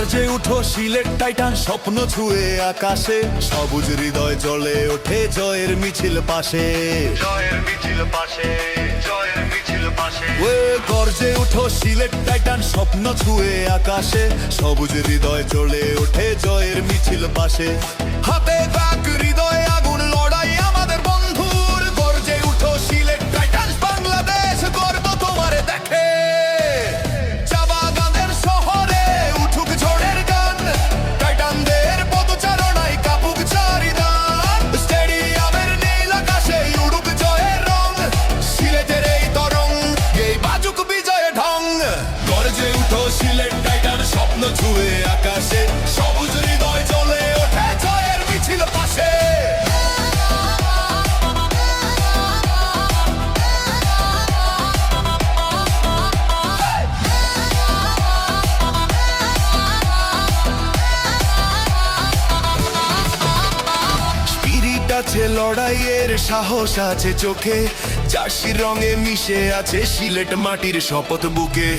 গর্জে উঠো সিলেট টাইটান স্বপ্ন ছুঁয়ে আকাশে, সবুজ হৃদয় জ্বলে ওঠে জয়ের মিছিল পাশে, জয়ের মিছিল পাশে, জয়ের মিছিল পাশে। গর্জে উঠো সিলেট টাইটান স্বপ্ন ছুঁয়ে আকাশে, সবুজ হৃদয় জ্বলে ওঠে জয়ের মিছিল পাশে। হাতে বাক হৃদয়ে আগুন লড়াই আমাদের বন্ধুর, গর্জে উঠো সিলেট টাইটান বাংলাদেশ গর্ব তোমারে দেখে। সিলেট টাইটান স্বপ্ন ছুঁয়ে আকাশে, সবুজ হৃদয় জ্বলে ওঠে জয়ের মিছিল পাশে। স্পিরিট আছে লড়াইয়ের, সাহস আছে চোখে, জার্সির রঙে মিশে আছে সিলেট মাটির শপথ বুকে।